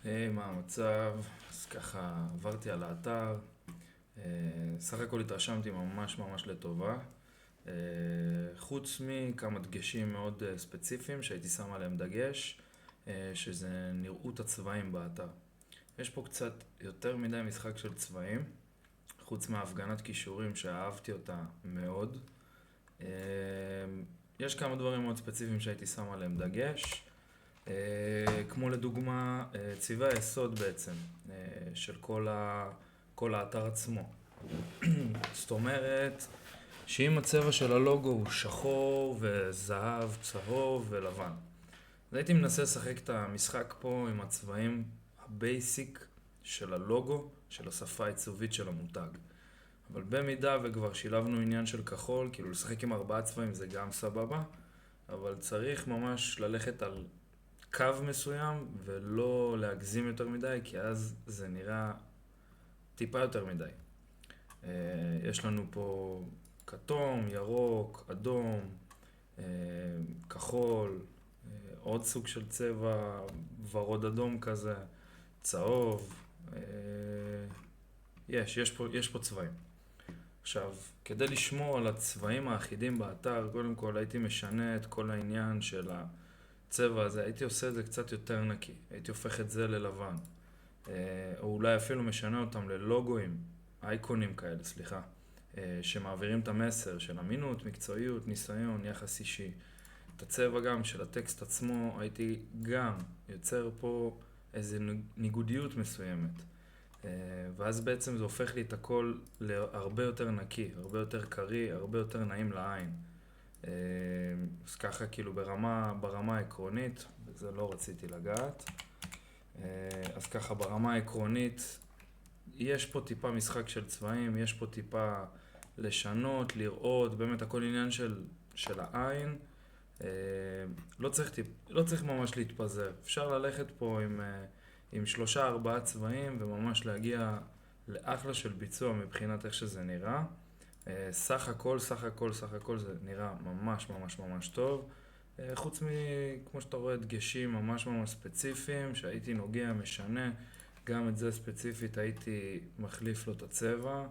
היי, מה המצב? אז ככה עברתי על האתר, סך הכל התרשמתי ממש ממש לטובה, אה, חוץ מכמה דגשים מאוד ספציפיים שהייתי שם עליהם דגש, שזה נראות הצבעים באתר. יש פה קצת יותר מדי משחק של צבעים, חוץ מהפגנת כישורים שאהבתי אותה מאוד. אה, יש כמה דברים מאוד ספציפיים שהייתי שם עליהם דגש. כמו לדוגמה צבעי היסוד בעצם של כל האתר עצמו. זאת אומרת שאם הצבע של הלוגו הוא שחור וזהב, צהוב ולבן, אז הייתי מנסה לשחק את המשחק פה עם הצבעים הבייסיק של הלוגו, של השפה העיצובית של המותג. אבל במידה וכבר שילבנו עניין של כחול, כאילו לשחק עם 4 צבעים זה גם סבבה, אבל צריך ממש ללכת על קו מסוים ולא להגזים יותר מדי, כי אז זה נראה טיפה יותר מדי. יש לנו פה כתום, ירוק, אדום, כחול, עוד סוג של צבע, ורוד אדום כזה, צהוב, יש פה צבעים. עכשיו, כדי לשמור על הצבעים האחידים באתר, קודם כל הייתי משנה את כל העניין של הצבע הזה, הייתי עושה את זה קצת יותר נקי, הייתי הופך את זה ללבן, או אולי אפילו משנה אותם ללוגוים, אייקונים כאלה, סליחה, שמעבירים את המסר של אמינות, מקצועיות, ניסיון, יחס אישי. את הצבע גם של הטקסט עצמו הייתי גם יוצר פה איזו ניגודיות מסוימת. ואז בעצם זה הופך לי את הכל להרבה יותר נקי, הרבה יותר קרי, הרבה יותר נעים לעין. אז ככה כאילו ברמה העקרונית, וזה לא רציתי לגעת. אז ככה ברמה העקרונית, יש פה טיפה משחק של צבעים, יש פה טיפה לשנות, לראות, באמת הכל עניין של העין. לא צריך ממש להתפזר. אפשר ללכת פה עם 3-4 צבעים וממש להגיע לאחלה של ביצוע מבחינת איך שזה נראה. סך הכל זה נראה ממש ממש ממש טוב. חוץ כמו שאתה רואה, דגשים ממש ממש ספציפיים שהייתי נוגע, משנה. גם את זה ספציפית הייתי מחליף לו את הצבע.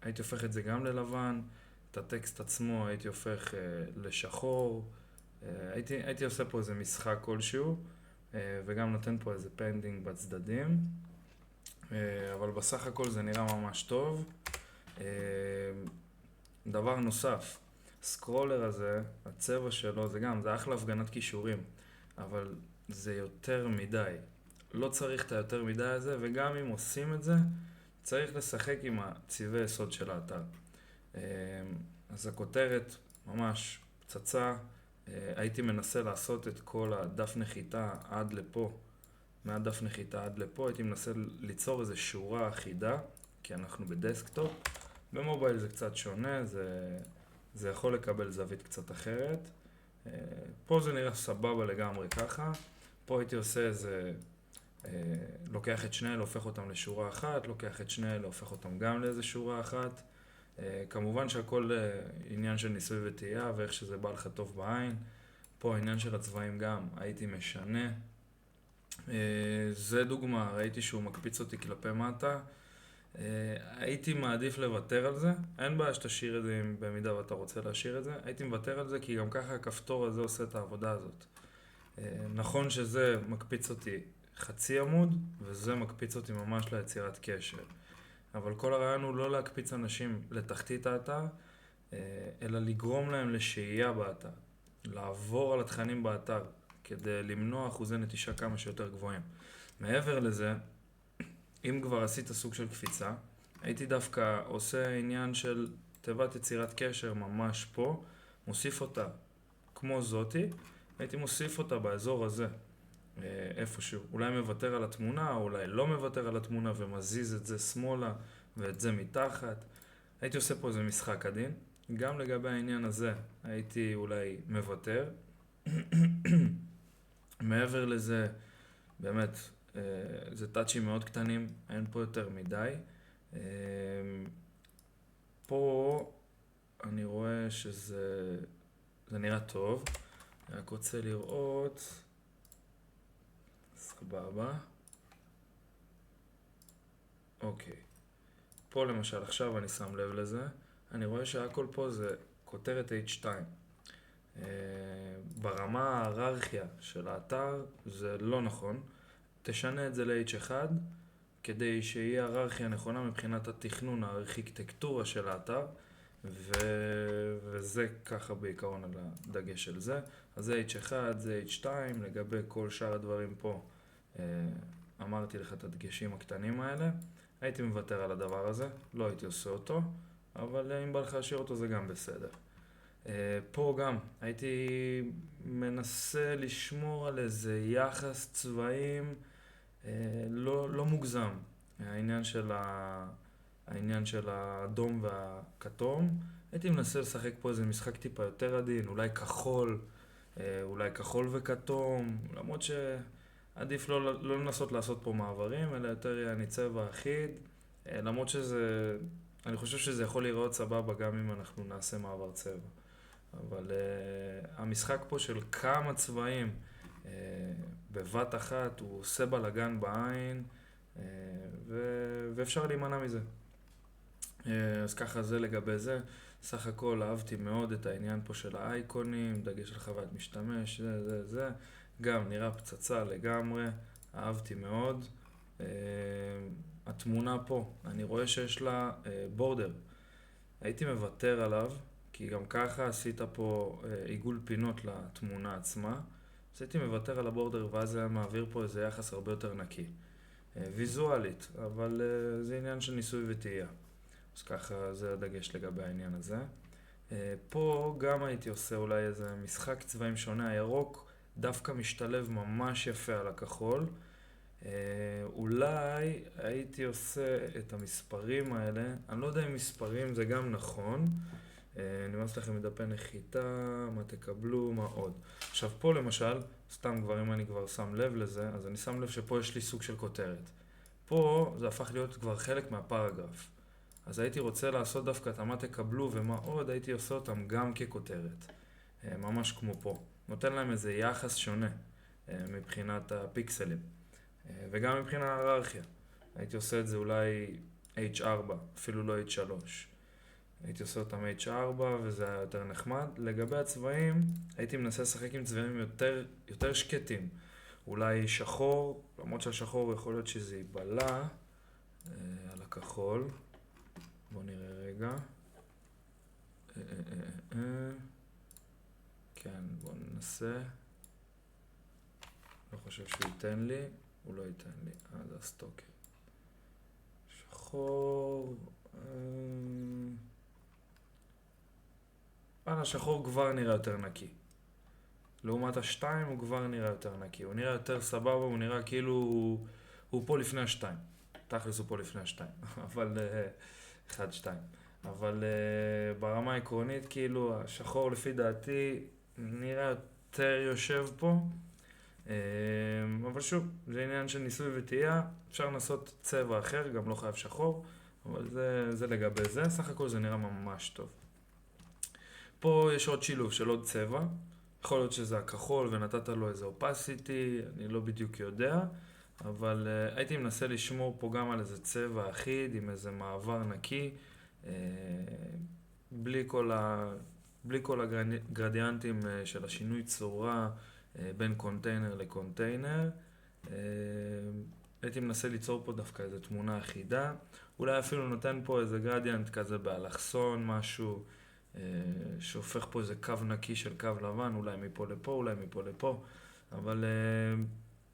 הייתי הופך את זה גם ללבן. את הטקסט עצמו הייתי הופך לשחור. הייתי עושה פה איזה משחק כלשהו, וגם נותן פה איזה פנדינג בצדדים. אבל בסך הכל זה נראה ממש טוב. דבר נוסף, הסקרולר הזה, הצבע שלו, זה אחלה הפגנת כישורים, אבל זה יותר מדי. לא צריך את היותר מדי הזה, וגם אם עושים את זה, צריך לשחק עם הצבעי יסוד של האתר. אז הכותרת ממש פצצה. הייתי מנסה לעשות את כל הדף נחיתה עד לפה, מהדף נחיתה עד לפה, הייתי מנסה ליצור איזו שורה אחידה, כי אנחנו בדסקטופ. במובייל זה קצת שונה, זה יכול לקבל זווית קצת אחרת. פה זה נראה סבבה לגמרי ככה. פה הייתי עושה איזה, לוקח את שני אלה, הופך אותם לשורה אחת, לוקח את שני אלה, הופך אותם גם לאיזה שורה אחת. כמובן שהכל עניין של ניסוי וטעייה ואיך שזה בא לך טוב בעין. פה העניין של הצבעים גם הייתי משנה. זה דוגמה, ראיתי שהוא מקפיץ אותי כלפי מטה. הייתי מעדיף לוותר על זה, אין בעיה שתשאיר את זה במידה ואתה רוצה להשאיר את זה, הייתי מוותר על זה כי גם ככה הכפתור הזה עושה את העבודה הזאת. נכון שזה מקפיץ אותי חצי עמוד, וזה מקפיץ אותי ממש ליצירת קשר. אבל כל הרעיון הוא לא להקפיץ אנשים לתחתית האתר, אלא לגרום להם לשהייה באתר, לעבור על התכנים באתר, כדי למנוע אחוזי נטישה כמה שיותר גבוהים. מעבר לזה, אם כבר עשית סוג של קפיצה, הייתי דווקא עושה עניין של תיבת יצירת קשר ממש פה, מוסיף אותה כמו זאתי, הייתי מוסיף אותה באזור הזה, איפשהו. אולי מוותר על התמונה, או אולי לא מוותר על התמונה ומזיז את זה שמאלה ואת זה מתחת. הייתי עושה פה איזה משחק עדין. גם לגבי העניין הזה הייתי אולי מוותר. מעבר לזה, באמת, זה טאצ'ים מאוד קטנים, אין פה יותר מדי. פה אני רואה שזה נראה טוב. אני רק רוצה לראות, סבבה. אוקיי. פה למשל, עכשיו אני שם לב לזה, אני רואה שהכל פה זה כותרת H2. ברמה ההיררכיה של האתר זה לא נכון. תשנה את זה ל-H1 כדי שיהיה היררכיה נכונה מבחינת התכנון, הארכיטקטורה של האתר, וזה ככה בעיקרון על הדגש של זה. אז זה H1, זה H2, לגבי כל שאר הדברים פה, אמרתי לך את הדגשים הקטנים האלה. הייתי מוותר על הדבר הזה, לא הייתי עושה אותו, אבל אם בא לך להשאיר אותו זה גם בסדר. פה גם הייתי מנסה לשמור על איזה יחס צבעים לא מוגזם. העניין של האדום והכתום, הייתי מנסה לשחק פה איזה משחק טיפה יותר עדין, אולי כחול וכתום, למרות שעדיף לא לנסות לעשות פה מעברים, אלא יותר יעני צבע אחיד, למרות אני חושב שזה יכול להיראות סבבה גם אם אנחנו נעשה מעבר צבע. אבל המשחק פה של כמה צבעים בבת אחת הוא עושה בלגן בעין, ואפשר להימנע מזה. אז ככה זה לגבי זה. סך הכל אהבתי מאוד את העניין פה של האייקונים, דגש על חוויית משתמש, זה. גם נראה פצצה לגמרי, אהבתי מאוד. התמונה פה, אני רואה שיש לה בורדר. הייתי מוותר עליו, כי גם ככה עשית פה עיגול פינות לתמונה עצמה. אז הייתי מוותר על הבורדר ואז זה מעביר פה איזה יחס הרבה יותר נקי. ויזואלית, אבל זה עניין של ניסוי וטעייה. אז ככה זה הדגש לגבי העניין הזה. פה גם הייתי עושה אולי איזה משחק צבעים שונה. הירוק דווקא משתלב ממש יפה על הכחול. אולי הייתי עושה את המספרים האלה, אני לא יודע אם מספרים זה גם נכון. אני ממש לכם מדפי נחיתה, מה תקבלו, מה עוד. עכשיו פה למשל, סתם כבר אם אני כבר שם לב לזה, אז אני שם לב שפה יש לי סוג של כותרת. פה זה הפך להיות כבר חלק מהפרגרף. אז הייתי רוצה לעשות דווקא את מה תקבלו ומה עוד, הייתי עושה אותם גם ככותרת. ממש כמו פה. נותן להם איזה יחס שונה מבחינת הפיקסלים. וגם מבחינת ההיררכיה. הייתי עושה את זה אולי H4, אפילו לא H3. הייתי עושה אותם H4 וזה היה יותר נחמד. לגבי הצבעים, הייתי מנסה לשחק עם צבעים יותר שקטים. אולי שחור, למרות שהשחור יכול להיות שזה ייבלע על הכחול. בואו נראה רגע. כן, בואו ננסה. לא חושב שהוא ייתן לי. הוא לא ייתן לי. זה הסטוקר. שחור. השחור כבר נראה יותר נקי. לעומת השתיים הוא כבר נראה יותר נקי. הוא נראה יותר סבבה, הוא נראה כאילו הוא פה לפני השתיים. תכלס הוא פה לפני השתיים. אבל 1-2. אבל ברמה העקרונית כאילו השחור לפי דעתי נראה יותר יושב פה. אבל שוב, זה עניין של ניסוי וטעייה. אפשר לנסות צבע אחר, גם לא חייב שחור. אבל זה לגבי זה. סך הכל זה נראה ממש טוב. פה יש עוד שילוב של עוד צבע. יכול להיות שזה הכחול ונתת לו איזה אופסיטי, אני לא בדיוק יודע. אבל הייתי מנסה לשמור פה גם על איזה צבע אחיד עם איזה מעבר נקי. בלי כל הגרדיאנטים של השינוי צורה בין קונטיינר לקונטיינר. הייתי מנסה ליצור פה דווקא איזו תמונה אחידה. אולי אפילו נותן פה איזה גרדיאנט כזה באלכסון, משהו שהופך פה איזה קו נקי של קו לבן, אולי מפה לפה, אולי מפה לפה. אבל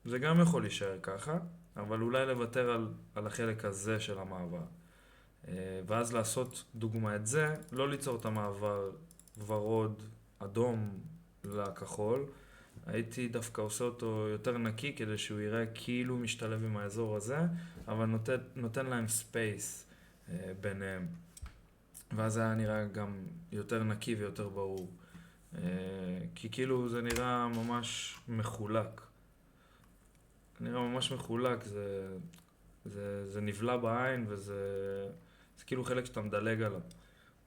זה גם יכול להישאר ככה, אבל אולי לוותר על החלק הזה של המעבר. ואז לעשות דוגמה את זה, לא ליצור את המעבר ורוד אדום לכחול. הייתי דווקא עושה אותו יותר נקי כדי שהוא יראה כאילו משתלב עם האזור הזה, אבל נותן להם ספייס ביניהם. ואז היה נראה גם יותר נקי ויותר ברור. כי כאילו זה נראה ממש מחולק. נראה ממש מחולק, זה נבלע בעין וזה כאילו חלק שאתה מדלג עליו.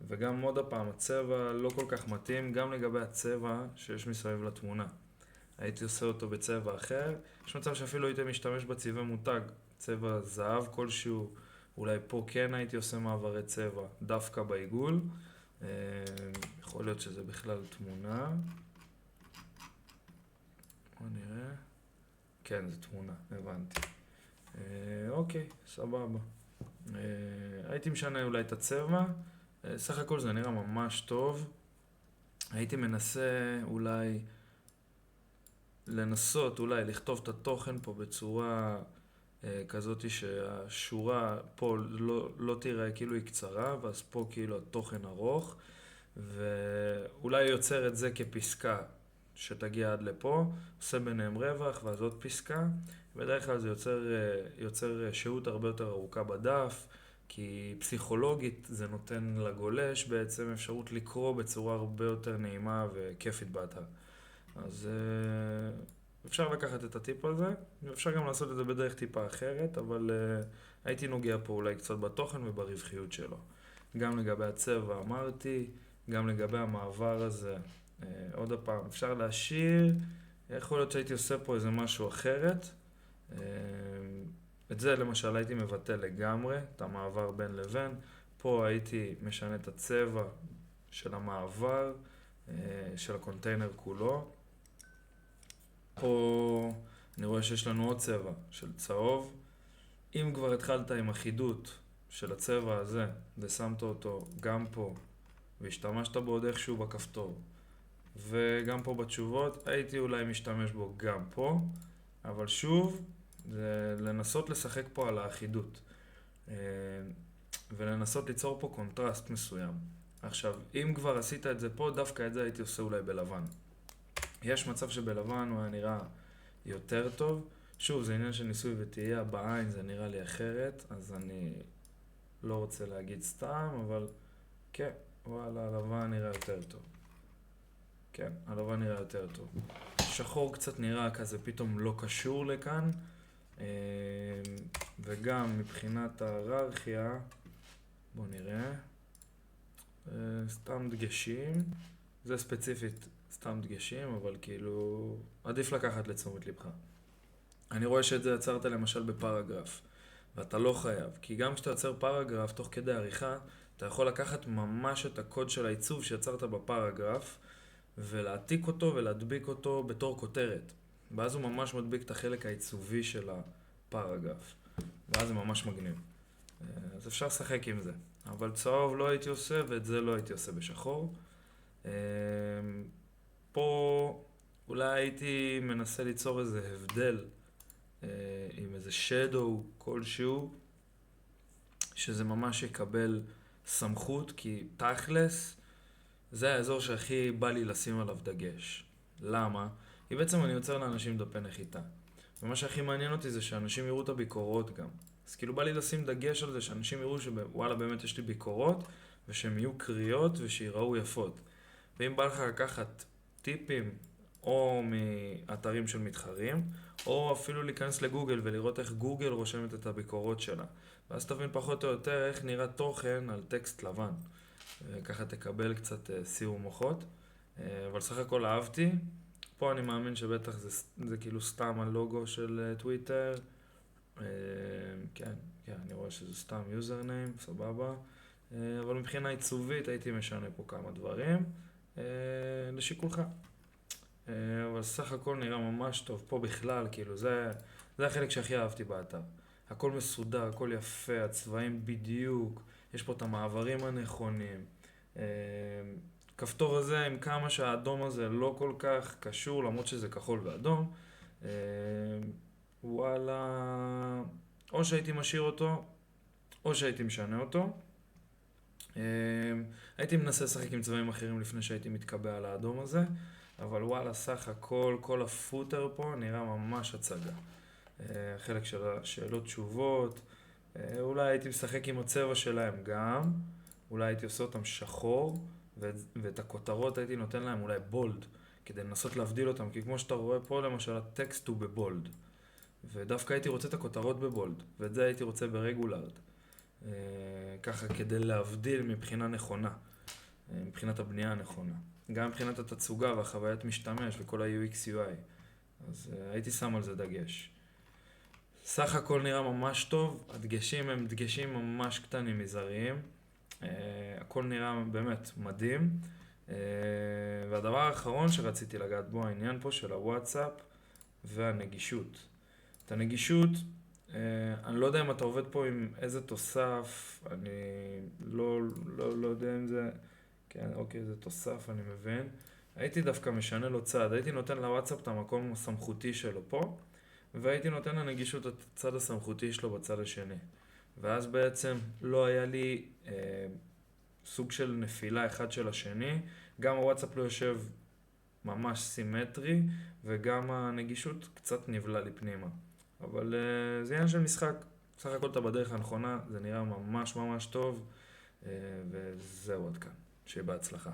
וגם עוד הפעם, הצבע לא כל כך מתאים, גם לגבי הצבע שיש מסביב לתמונה. הייתי עושה אותו בצבע אחר. יש מצב שאפילו הייתי משתמש בצבעי מותג, צבע זהב כלשהו, אולי פה כן הייתי עושה מעברי צבע, דווקא בעיגול. אה, יכול להיות שזה בכלל תמונה. בוא נראה. כן, זה תמונה, הבנתי. אוקיי, סבבה. הייתי משנה אולי את הצבע. סך הכל זה נראה ממש טוב. הייתי מנסה לנסות אולי לכתוב את התוכן פה בצורה כזאת שהשורה פה לא תראה כאילו היא קצרה, ואז פה כאילו התוכן ארוך, ואולי יוצר את זה כפסקה שתגיע עד לפה, עושה ביניהם רווח ואז עוד פסקה. בדרך כלל זה יוצר שהות הרבה יותר ארוכה בדף, כי פסיכולוגית זה נותן לגולש בעצם אפשרות לקרוא בצורה הרבה יותר נעימה וכיפית באתר. אז אפשר לקחת את הטיפ הזה, ואפשר גם לעשות את זה בדרך טיפה אחרת, אבל הייתי נוגע פה אולי קצת בתוכן וברווחיות שלו. גם לגבי הצבע אמרתי, גם לגבי המעבר הזה, עוד הפעם, אפשר להשאיר, יכול להיות שהייתי עושה פה איזה משהו אחרת. את זה למשל הייתי מבטל לגמרי, את המעבר בין לבין. פה הייתי משנה את הצבע של המעבר, של הקונטיינר כולו. פה אני רואה שיש לנו עוד צבע של צהוב. אם כבר התחלת עם אחידות של הצבע הזה ושמת אותו גם פה והשתמשת בו עוד איכשהו בכפתור וגם פה בתשובות, הייתי אולי משתמש בו גם פה, אבל שוב זה לנסות לשחק פה על האחידות ולנסות ליצור פה קונטרסט מסוים. עכשיו, אם כבר עשית את זה פה, דווקא את זה הייתי עושה אולי בלבן. יש מצב שבלבן הוא היה נראה יותר טוב. שוב, זה עניין של ניסוי וטעייה, בעין זה נראה לי אחרת, אז אני לא רוצה להגיד סתם, אבל כן, וואלה, הלבן נראה יותר טוב. כן, הלבן נראה יותר טוב. שחור קצת נראה כזה פתאום לא קשור לכאן, וגם מבחינת ההיררכיה, בואו נראה, סתם דגשים, זה ספציפית סתם דגשים, אבל כאילו עדיף לקחת לתשומת לבך. אני רואה שאת זה יצרת למשל בפרגרף, ואתה לא חייב, כי גם כשאתה יוצר פרגרף תוך כדי עריכה, אתה יכול לקחת ממש את הקוד של העיצוב שיצרת בפרגרף, ולהעתיק אותו ולהדביק אותו בתור כותרת. ואז הוא ממש מדביק את החלק העיצובי של הפרגרף, ואז זה ממש מגניב. אז אפשר לשחק עם זה. אבל צהוב לא הייתי עושה, ואת זה לא הייתי עושה בשחור. פה אולי הייתי מנסה ליצור איזה הבדל עם איזה shadow כלשהו, שזה ממש יקבל סמכות, כי תכלס זה האזור שהכי בא לי לשים עליו דגש. למה? כי בעצם אני יוצר לאנשים דפי נחיתה. ומה שהכי מעניין אותי זה שאנשים יראו את הביקורות גם. אז כאילו בא לי לשים דגש על זה שאנשים יראו שוואלה באמת יש לי ביקורות, ושהם יהיו קריאות ושיראו יפות. ואם בא לך לקחת טיפים או מאתרים של מתחרים, או אפילו להיכנס לגוגל ולראות איך גוגל רושמת את הביקורות שלה. ואז תבין פחות או יותר איך נראה תוכן על טקסט לבן. ככה תקבל קצת סיור מוחות. אבל סך הכל אהבתי. פה אני מאמין שבטח זה כאילו סתם הלוגו של טוויטר. כן, אני רואה שזה סתם יוזרניים, סבבה. אבל מבחינה עיצובית הייתי משנה פה כמה דברים. לשיקולך. אבל סך הכל נראה ממש טוב. פה בכלל, כאילו, זה החלק שהכי אהבתי באתר. הכל מסודר, הכל יפה, הצבעים בדיוק, יש פה את המעברים הנכונים. כפתור הזה, עם כמה שהאדום הזה לא כל כך קשור, למרות שזה כחול ואדום, וואלה, או שהייתי משאיר אותו, או שהייתי משנה אותו. הייתי מנסה לשחק עם צבעים אחרים לפני שהייתי מתקבע על האדום הזה, אבל וואלה, סך הכל, כל הפוטר פה נראה ממש הצגה. חלק של השאלות תשובות, אולי הייתי משחק עם הצבע שלהם גם, אולי הייתי עושה אותם שחור, ואת הכותרות הייתי נותן להם אולי בולד, כדי לנסות להבדיל אותם, כי כמו שאתה רואה פה למשל הטקסט הוא בבולד, ודווקא הייתי רוצה את הכותרות בבולד, ואת זה הייתי רוצה ברגולרד, ככה כדי להבדיל מבחינה נכונה, מבחינת הבנייה הנכונה, גם מבחינת התצוגה והחוויית משתמש וכל ה-UX UI. אז הייתי שם על זה דגש. סך הכל נראה ממש טוב, הדגשים הם דגשים ממש קטנים מזעריים, הכל נראה באמת מדהים. והדבר האחרון שרציתי לגעת בו, העניין פה של הוואטסאפ והנגישות. את הנגישות, אני לא יודע אם אתה עובד פה עם איזה תוסף, אני לא יודע אם זה, כן, אוקיי, זה תוסף, אני מבין. הייתי דווקא משנה לו צד, הייתי נותן לוואטסאפ את המקום הסמכותי שלו פה, והייתי נותן לנגישות את הצד הסמכותי שלו בצד השני. ואז בעצם לא היה לי סוג של נפילה אחד של השני, גם הוואטסאפ לא יושב ממש סימטרי, וגם הנגישות קצת נבלה לי פנימה. אבל זה עניין של משחק, סך הכל אתה בדרך הנכונה, זה נראה ממש ממש טוב, וזהו עד כאן, שיהיה בהצלחה.